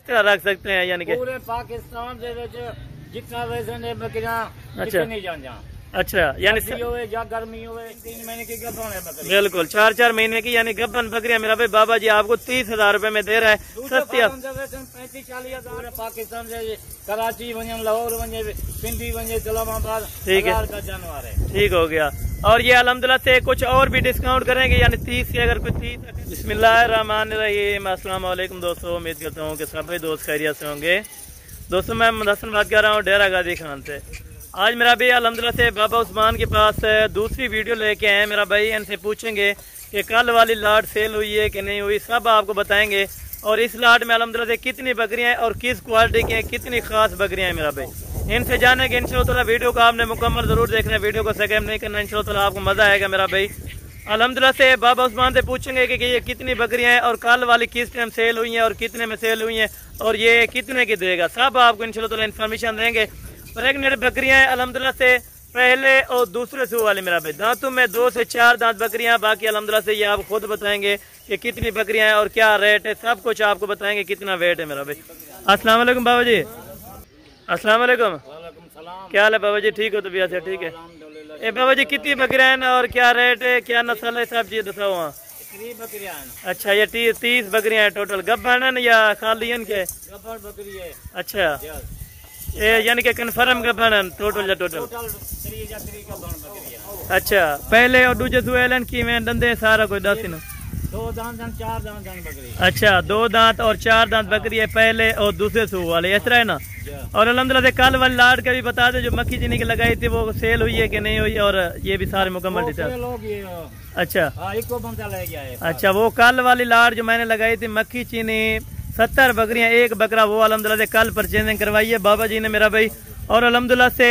तरह रख सकते हैं, यानी कि पूरे पाकिस्तान जितना वजन है बकरियां अच्छा नहीं जान अच्छा, यानी या गर्मी हो 3 महीने की गबन है बकरी, बिल्कुल 4-4 महीने की यानी गबन बकरियां मेरा भाई बाबा जी आपको 30,000 रुपए में दे रहा है। सस्ती 35-40 हजार पाकिस्तान से कराची वने, लाहौर वने, पिंडी वने, इस्लामाबाद, ठीक है का जानवर है। ठीक हो गया। और ये अल्हम्दुलिल्लाह से कुछ और भी डिस्काउंट करेंगे, यानी 30 के अगर कुछ 30। बिस्मिल्लाहिर्रहमानिर्रहीम, अस्सलाम वालेकुम दोस्तों, उम्मीद करता हूँ कि सभी दोस्त खैरियत से होंगे। दोस्तों मैं मुदस्सिर बात कर रहा हूँ डेरा गाजी खान से। आज मेरा भाई अल्हम्दुलिल्लाह से बाबा उस्मान के पास दूसरी वीडियो लेके आए हैं मेरा भाई। इनसे पूछेंगे कि कल वाली लाट सेल हुई है कि नहीं हुई, सब आपको बताएंगे। और इस लाट में अल्हम्दुलिल्लाह से कितनी बकरियां हैं और किस क्वालिटी की हैं, कितनी खास बकरियां हैं मेरा भाई। इनसे जानेंगे इंशाअल्लाह। वीडियो को आपने मुकम्मल जरूर देखना है, वीडियो को स्किप नहीं करना, इंशाअल्लाह आपको मजा आएगा मेरा भाई। अल्हम्दुलिल्लाह से बाबा उस्मान से पूछेंगे कि ये कितनी बकरियां हैं और कल वाली किस टाइम सेल हुई हैं और कितने में सेल हुई हैं और ये कितने की देगा, सब आपको इंशाअल्लाह इन्फॉर्मेशन देंगे। प्रेग्नेंट बकरियां हैं अल्हम्दुलिल्लाह से पहले और दूसरे सू वाले मेरा भाई। दांतों में 2 से 4 दांत बकरियां, बाकी अल्हम्दुलिल्लाह से ये आप खुद बताएंगे कि कितनी बकरियां हैं और क्या रेट है, सब कुछ आपको बताएंगे, कितना वेट है मेरा भाई। अस्सलाम वालेकुम बाबा जी। अस्सलाम वालेकुम। क्या हाल है बाबा जी, ठीक हो तबीयत से? ठीक है। ए बाबा जी कितनी बकरियां हैं और क्या रेट है, क्या नस्ल है, सब चीज बताओ। वहाँ अच्छा ये 30 बकरियां हैं टोटल, गब्बन या खाली के? बकरी है। अच्छा यानी कि कन्फर्म गब्बन टोटल या टोटल? अच्छा पहले और दूजे सुएलन की में दंदे सारा कोई 10 दिन? 2 दांत 4 दांत बकरी। अच्छा 2 दांत और 4 दांत बकरी है पहले और दूसरे सू वाले, इस तरह है ना। और अल्हम्दुलिल्लाह से कल वाली लाट का भी बता दे, जो मक्खी चीनी की लगाई थी वो सेल हुई है कि नहीं हुई, और ये भी सारे मुकम्मल डिटेल। अच्छा अच्छा वो कल वाली लाट जो मैंने लगाई थी मक्खी चीनी 70 बकरियां, एक बकरा, वो अल्हम्दुलिल्लाह से कल परचेजिंग करवाई है बाबा जी ने मेरा भाई। और अल्हम्दुलिल्लाह से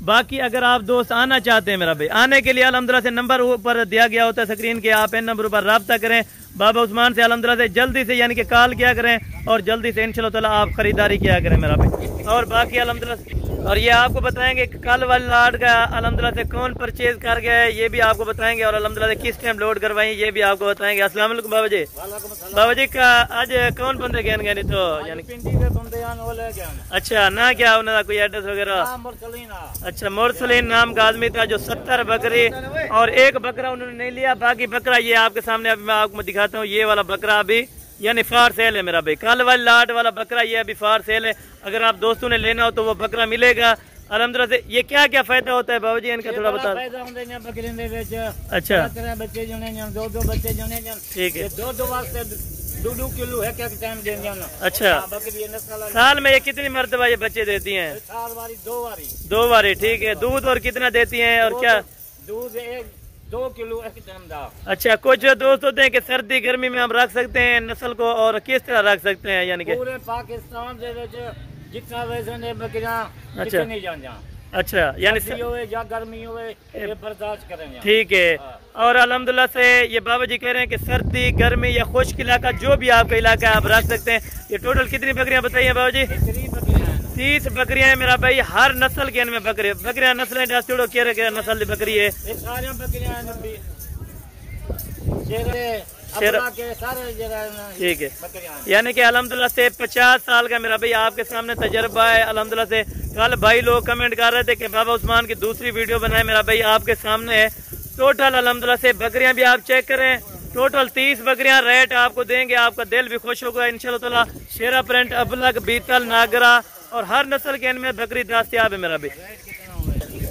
बाकी अगर आप दोस्त आना चाहते हैं मेरा भाई, आने के लिए अल्हम्दुलिल्लाह से नंबर ऊपर दिया गया होता है स्क्रीन के, आप इन नंबर पर रब्ता करें बाबा उस्मान से अल्हम्दुलिल्लाह से जल्दी से, यानी कि कॉल किया करें और जल्दी से इंशाअल्लाह ताला आप खरीदारी किया करें मेरा भाई। और बाकी अल्हम्दुलिल्लाह और ये आपको बताएंगे कि कल वाली लाट का अल्हम्दुलिल्लाह से कौन परचेज कर गया है, ये भी आपको बताएंगे। और अल्हम्दुलिल्लाह से किस टाइम लोड करवाई ये भी आपको बताएंगे। अस्सलाम वालेकुम बाबा जी। बाबा जी का आज कौन बंदे गए नहीं तो यानी अच्छा ना क्या उन्होंने कोई एड्रेस वगैरह? अच्छा मुरसलीन नाम का आदमी था जो 70 बकरी और एक बकरा उन्होंने नहीं लिया, बाकी बकरा ये आपके सामने अभी मैं आपको दिखाता हूँ। ये वाला बकरा अभी यानी फार सेल है मेरा भाई। कल वाली लाट वाला बकरा ये अभी फार सेल है, अगर आप दोस्तों ने लेना हो तो वो बकरा मिलेगा अल्हम्दुलिल्लाह से। ये क्या क्या फायदा होता है बाबू जी इनका थोड़ा बता। अच्छा बच्चे जो ने 2 बच्चे जो ने, ठीक है 2 वास्ते 2 किलो है क्या टाइम देंगे। अच्छा साल में ये कितनी मरतबा ये बच्चे देती हैं? 2 बारी। ठीक है दूध और कितना देती हैं और क्या? दूध 2 किलो। अच्छा कुछ दोस्त होते हैं कि सर्दी गर्मी में हम रख सकते हैं नस्ल को, और किस तरह रख सकते हैं, यानी कि पूरे पाकिस्तान जितना वजन है बकरियां अच्छा नहीं जान अच्छा यानी या गर्मी हो बर्दाश्त करेंगे। ठीक है। और अल्हम्दुलिल्लाह से ये बाबा जी कह रहे हैं कि सर्दी गर्मी या खुश्क इलाका जो भी आपका इलाका है आप रख सकते हैं। ये टोटल कितनी बकरियां बताइए बाबा जी? 30 बकरियां हैं मेरा भाई, हर नस्ल के इनमें बकरियां नस्लें डास्टोड़ो क्या नस्ल की बकरी है? ठीक है। यानी कि अल्हम्दुलिल्लाह से 50 साल का मेरा भाई आपके सामने तजर्बा है अल्हम्दुलिल्लाह से। कल भाई लोग कमेंट कर रहे थे कि बाबा उस्मान की दूसरी वीडियो बनाए, मेरा भाई आपके सामने है। टोटल अल्हम्दुलिल्लाह से बकरियां भी आप चेक करें, टोटल 30 बकरियां रेट आपको देंगे, आपका दिल भी खुश होगा इंशाअल्लाह ताला। शेरा प्रिंट, अबलग, बीतल, नागरा और हर नस्ल के इनमें बकरी दस्तयाब है मेरा भाई।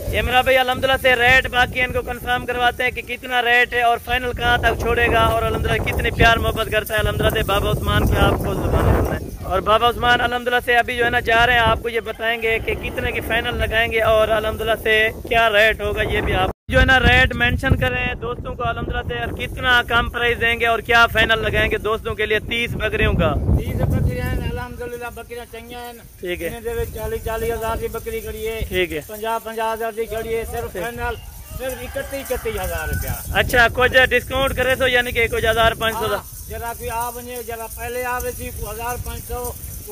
ये मेरा भाई अल्हम्दुलिल्लाह से रेट बाकी इनको कंफर्म करवाते हैं कि कितना रेट है और फाइनल कहाँ तक छोड़ेगा, और अल्हम्दुलिल्लाह कितनी प्यार मोहब्बत करता है अल्हम्दुलिल्लाह से बाबा उस्मान के आपको ज़ुबान है। और बाबा उस्मान अल्हम्दुलिल्लाह से अभी जो है ना जा रहे हैं, आपको ये बताएंगे कि कितने की फाइनल लगाएंगे और अल्हम्दुलिल्लाह से क्या रेट होगा, ये भी आप जो है ना रेट मेंशन करें दोस्तों को अल्हम्दुलिल्लाह से, और कितना कम प्राइस देंगे और क्या फाइनल लगाएंगे दोस्तों के लिए 30 बकरियों का। 30 बकरियां अल्हम्दुलिल्लाह बकरियां चाहिए। ठीक है 40 हजार की बकरी खड़ी है। ठीक है 50 हजार की खड़ी है। सिर्फ फाइनल सिर्फ 31 हजार रुपया। अच्छा कुछ डिस्काउंट करे तो यानी कि कुछ 1500 जरा कोई आ बने जरा पहले आवे थी 1500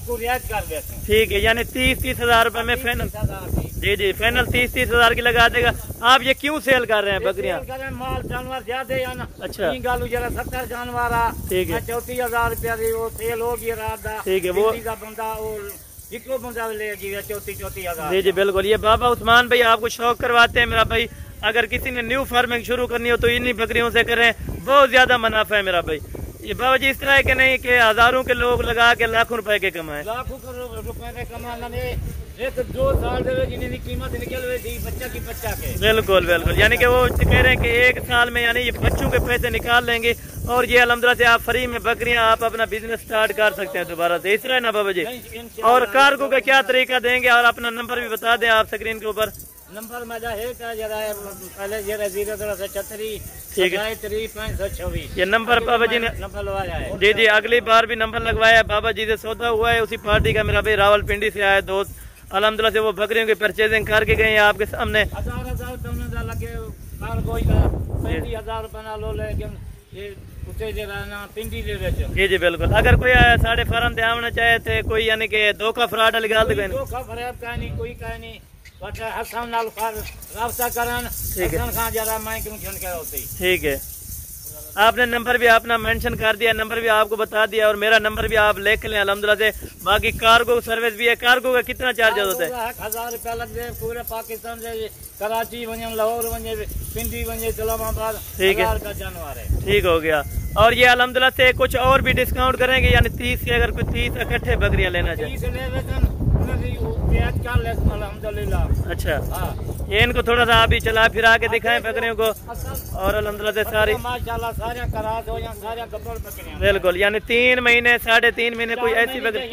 रियायत कर देते हैं। ठीक है, यानी 30-30 हजार रुपए में फाइनल। जी जी, फाइनल 30-30 हजार की लगा देगा। आप ये क्यों सेल कर रहे हैं बकरियां? माल जानवर ज्यादा है ना। अच्छा, 70 जानवर, ठीक है, 34,000 रुपया वो सेल हो गई रात का। ठीक है, वो बंदा इको बंदा ले गया 34,000। जी जी बिल्कुल। ये बाबा उस्मान भाई आपको शौक करवाते हैं मेरा भाई। अगर किसी ने न्यू फार्मिंग शुरू करनी हो तो इन्हीं बकरियों से करें, बहुत ज्यादा मुनाफा है मेरा भाई। ये बाबा जी इस तरह के नहीं कि हजारों के लोग लगा के लाखों रुपए के कमाए। लाखों रुपए के कमाना ने एक 2 साल जिन्हें कीमत निकल रही थी बच्चा की बच्चा के। बिल्कुल बिल्कुल, यानी कि वो कह रहे हैं कि 1 साल में यानी ये बच्चों के पैसे निकाल लेंगे और ये अल्हम्दुलिल्लाह से आप फ्री में बकरियां आप अपना बिजनेस स्टार्ट कर सकते हैं दोबारा से। इस तरह ना बाबा जी। और कार्गो का क्या तरीका देंगे और अपना नंबर भी बता दें आप स्क्रीन के ऊपर। नंबर मेरा है जरा पहले 036 ठीक है, 526 ये नंबर बाबा जी ने नंबर लगवाया है। जी जी, अगली बार भी नंबर लगवाया बाबा जी से सौदा हुआ है। उसी पार्टी का मेरा भाई रावलपिंडी से आया दोस्त, अल्हम्दुलिल्लाह से वो बकरियों की परचेजिंग करके गए हैं आपके सामने। 1000 लगे 35,000 रुपया लो, लेकिन ये पिंडी ले बेचो। जी जी बिल्कुल। अगर कोई साढ़े फार्म दे आना चाहे तो कोई यानी कि धोखा फ्रॉड वाली गल धोखा फ्रॉड का नहीं, कोई का नहीं। हसन नाल राब्ता करन, हसन खान जरा मैं क्यों छन के होती। ठीक है, आपने नंबर भी अपना मेंशन कर दिया, नंबर भी आपको बता दिया और मेरा नंबर भी आप लिख लें अल्हम्दुलिल्लाह से। बाकी कार्गो सर्विस भी है। कार्गो का कितना चार्ज होता है? 1000 रुपया लग जाए पूरे पाकिस्तान से। कराची वने, लाहौर वने, पिंडी वने, इस्लामाबाद। ठीक है, का जानवर है। ठीक हो गया। और ये अल्हम्दुलिल्लाह से कुछ और भी डिस्काउंट करेंगे, यानी 30 से अगर कोई 30 इकट्ठे बकरियां लेना चाहे। अच्छा, ये इनको थोड़ा सा अभी चला फिरा के दिखाएं बकरियों को। और अल्हम्दुलिल्लाह से सारी माशाल्लाह सारे करात हो जाए, सारे गब्बर बकरियां। बिल्कुल, यानी 3 महीने 3.5 महीने कोई ऐसी बकरी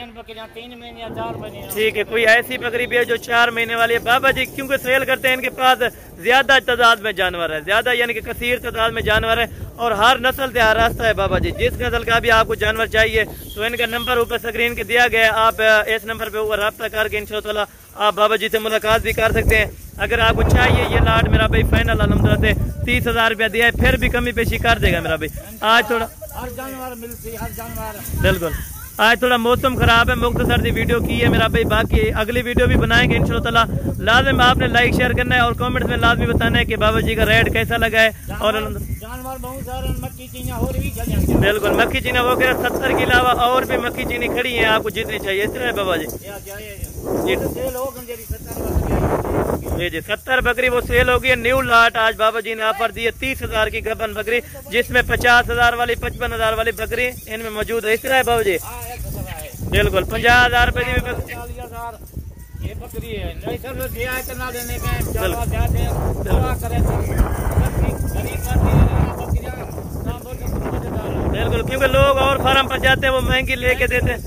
3 महीने या 4 महीने। ठीक है, कोई ऐसी बकरी भी है जो 4 महीने वाली है। बाबा जी क्योंकि सेल करते हैं, इनके पास ज्यादा तादाद में जानवर है, ज्यादा यानी कि कसीर तादाद में जानवर है और हर नस्ल से रास्ता है बाबा जी। जिस नस्ल का भी आपको जानवर चाहिए तो इनका नंबर ऊपर स्क्रीन के दिया गया है। आप इस नंबर पे ऊपर रब्ता करके इंशाअल्लाह आप बाबा जी से मुलाकात भी कर सकते हैं। अगर आपको चाहिए ये लाट मेरा भाई फाइनल अल्हम्दुलिल्लाह से 30,000 रुपया दिया है, फिर भी कमी पेशी कर देगा मेरा भाई। आज थोड़ा हर जानवर मिलती, हर जानवर। बिल्कुल, आज थोड़ा मौसम खराब है, मुख्तसर सी वीडियो की है मेरा भाई। बाकी अगली वीडियो भी बनाएंगे इंशाअल्लाह। लाजिम आपने लाइक शेयर करना है और कमेंट में लाजमी बताना है कि बाबा जी का रेट कैसा लगा है। और जानवर बहुत सारे मक्की चीनियां और भी चलेंगे। बिल्कुल, मक्खी चीनी वगैरह 70 के अलावा और भी मक्खी चीनी खड़ी है, आपको जितनी चाहिए। इस तरह है बाबा जी। जी जी, 70 बकरी वो सेल होगी। न्यू लाट आज बाबा जी ने ऑफर दी है 30,000 की गबन बकरी, जिसमें 50,000 वाली 55,000 वाली बकरी इनमें मौजूद है। इस तरह है बाबा जी। बिल्कुल, 50,000 रुपए की ये बकरी है। नहीं सर दिया है तो ना देने का बिल्कुल, क्योंकि लोग और फार्म पर जाते हैं वो महंगी लेके देते हैं।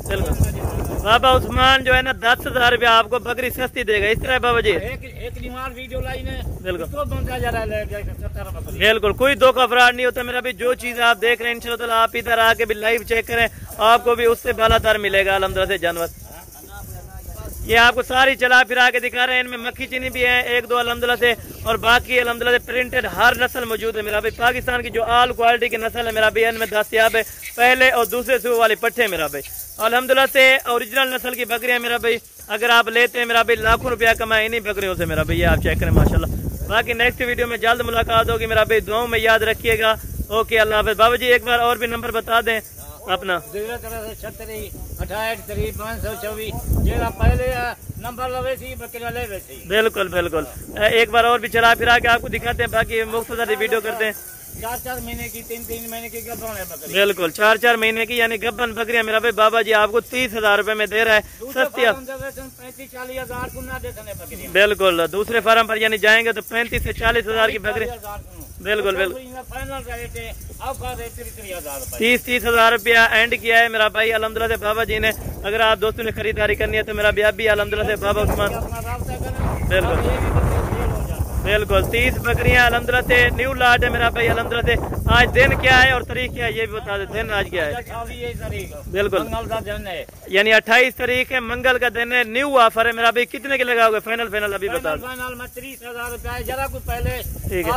बिल्कुल, बाबा उस्मान जो है ना 10,000 रुपया आपको बकरी सस्ती देगा। इस तरह है बाबा जी। एक वीडियो लाई ने। बिल्कुल बिल्कुल, बिल्कुल, कोई धोखा फ्रॉड नहीं होता मेरा भी। जो चीज आप देख रहे हैं इंशाअल्लाह आप इधर आके भी लाइव चेक करें, आपको भी उससे बालातर मिलेगा अल्हम्दुलिल्लाह से जानवर। ये आपको सारी चला फिरा के दिखा रहे हैं। इनमें मक्खी चीनी भी है 1-2 अल्हम्दुलिल्लाह से, और बाकी अल्हम्दुलिल्लाह से प्रिंटेड हर नस्ल मौजूद है मेरा भाई। पाकिस्तान की जो आल क्वालिटी की नस्ल है मेरा भाई, इनमें दस्तयाब है पहले और दूसरे सूबे वाले पट्टे मेरा भाई। अल्हम्दुलिल्लाह से ओरिजिनल नस्ल की बकरियां मेरा भाई अगर आप लेते हैं मेरा भाई लाखों रुपया कमाए इन्हीं बकरियों से मेरा भाई। ये आप चेक करें माशाल्लाह। बाकी नेक्स्ट वीडियो में जल्द मुलाकात होगी मेरा भाई, दुआओं में याद रखिएगा। ओके, अल्लाह हाफिज़। बाबा जी एक बार और भी नंबर बता दें अपना। 036 पहले नंबर लवे सी बकरियां ले वैसी। बिल्कुल बिल्कुल, एक बार और भी चला फिरा के आपको दिखाते हैं। बाकी मुख्तसर वीडियो करते हैं। 4-4 महीने की 3-3 महीने की गब्बन है बकरी। बिल्कुल, 4-4 महीने की यानी गब्बन बकरियां मेरा भाई बाबा जी आपको 30,000 रुपए में दे रहा है सस्ती। 35-40 हजार को ना देते बकरियां। बिल्कुल, दूसरे फार्म पर यानी जाएंगे तो 35 से 40 हजार की बकरी। बिल्कुल बिल्कुल, 30 हजार रुपया एंड किया है मेरा भाई अल्हम्दुलिल्लाह से बाबा जी ने। अगर आप दोस्तों ने खरीदारी करनी है तो मेरा भी अभी अल्हम्दुलिल्लाह से बाबा उस्मान। बिल्कुल बिल्कुल, 30 बकरियां अल्हम्दुलिल्लाह से न्यू लाट है मेरा भाई अल्हम्दुलिल्लाह से। आज दिन क्या है और तारीख क्या है ये भी बता देते हैं। आज क्या है? बिल्कुल, यानी 28 तारीख है, मंगल का दिन है। न्यू ऑफर है मेरा भाई। कितने के लगाओगे फाइनल अभी बता दो। 30,000 रुपया जरा कुछ पहले ठीक है,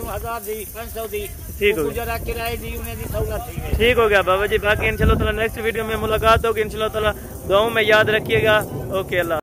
1000 दी 500 दी ठीक हो गया, जरा किराए दी उन्हें दी सहूलत थी गई। ठीक हो गया बाबा जी। बाकी इंशाल्लाह ताला नेक्स्ट वीडियो में मुलाकात होगी इंशाल्लाह ताला। दुआओं में याद रखिएगा। ओके अल्लाह।